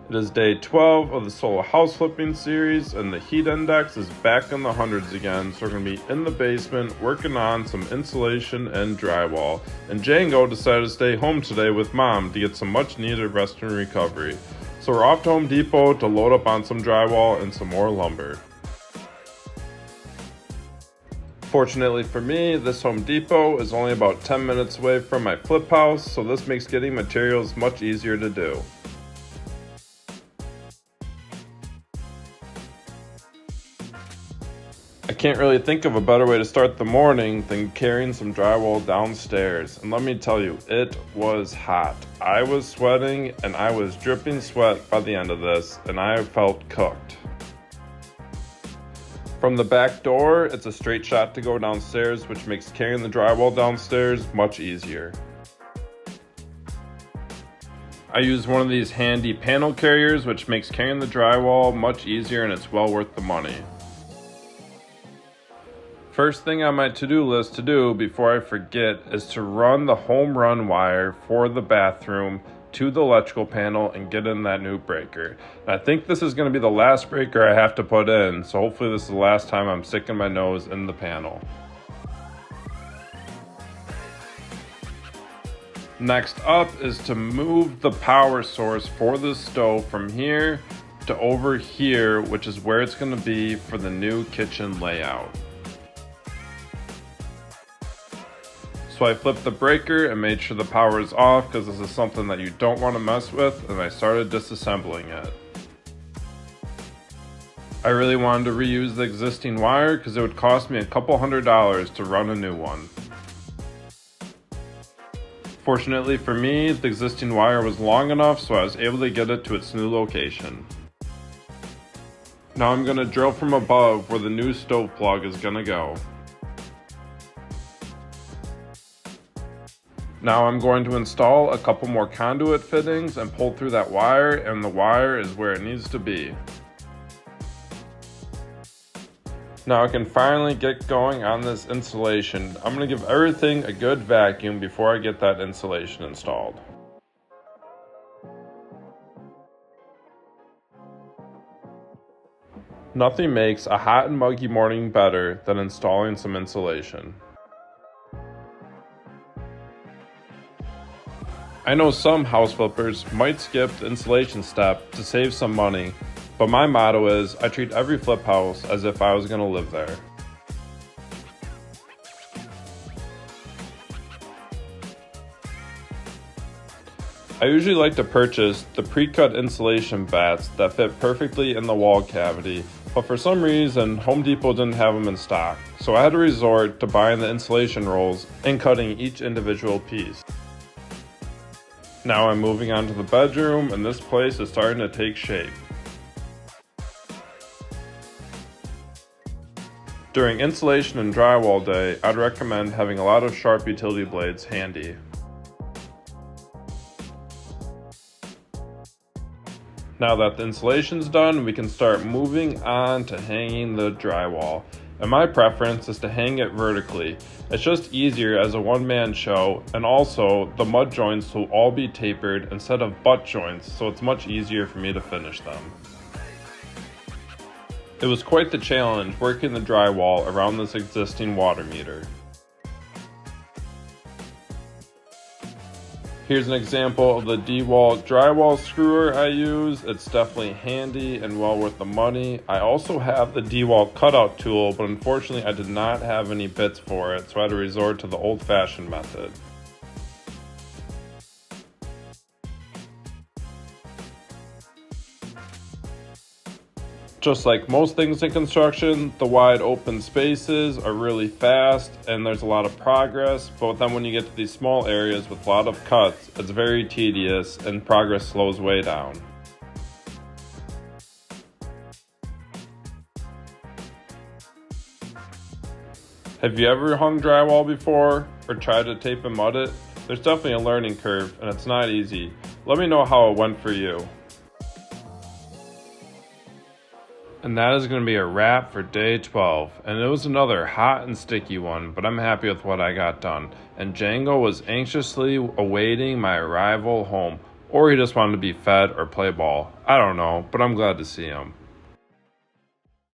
It is day 12 of the solo house flipping series, and the heat index is back in the hundreds again, so we're going to be in the basement working on some insulation and drywall. And Django decided to stay home today with Mom to get some much needed rest and recovery. So we're off to Home Depot to load up on some drywall and some more lumber. Fortunately for me, this Home Depot is only about 10 minutes away from my flip house, so this makes getting materials much easier to do. I can't really think of a better way to start the morning than carrying some drywall downstairs. And let me tell you, it was hot. I was sweating and I was dripping sweat by the end of this, and I felt cooked. From the back door, it's a straight shot to go downstairs, which makes carrying the drywall downstairs much easier. I use one of these handy panel carriers, which makes carrying the drywall much easier, and it's well worth the money. First thing on my to-do list to do before I forget is to run the home run wire for the bathroom to the electrical panel and get in that new breaker. And I think this is going to be the last breaker I have to put in, so hopefully this is the last time I'm sticking my nose in the panel. Next up is to move the power source for the stove from here to over here, which is where it's going to be for the new kitchen layout. So I flipped the breaker and made sure the power is off, because this is something that you don't want to mess with, and I started disassembling it. I really wanted to reuse the existing wire because it would cost me a couple $100s to run a new one. Fortunately for me, the existing wire was long enough, so I was able to get it to its new location. Now I'm going to drill from above where the new stove plug is going to go. Now I'm going to install a couple more conduit fittings and pull through that wire, and the wire is where it needs to be. Now I can finally get going on this insulation. I'm going to give everything a good vacuum before I get that insulation installed. Nothing makes a hot and muggy morning better than installing some insulation. I know some house flippers might skip the installation step to save some money, but my motto is I treat every flip house as if I was going to live there. I usually like to purchase the pre-cut insulation bats that fit perfectly in the wall cavity, but for some reason Home Depot didn't have them in stock, so I had to resort to buying the insulation rolls and cutting each individual piece. Now I'm moving on to the bedroom, and this place is starting to take shape. During insulation and drywall day, I'd recommend having a lot of sharp utility blades handy. Now that the insulation's done, we can start moving on to hanging the drywall. And my preference is to hang it vertically. It's just easier as a one-man show, and also the mud joints will all be tapered instead of butt joints, so it's much easier for me to finish them. It was quite the challenge working the drywall around this existing water meter. Here's an example of the D-wall drywall screwer I use. It's definitely handy and well worth the money. I also have the D-wall cutout tool, but unfortunately I did not have any bits for it, so I had to resort to the old-fashioned method. Just like most things in construction, the wide open spaces are really fast and there's a lot of progress, but then when you get to these small areas with a lot of cuts, it's very tedious and progress slows way down. Have you ever hung drywall before or tried to tape and mud it? There's definitely a learning curve and it's not easy. Let me know how it went for you. And that is going to be a wrap for day 12. And it was another hot and sticky one, but I'm happy with what I got done. And Django was anxiously awaiting my arrival home. or he just wanted to be fed or play ball. I don't know, but I'm glad to see him.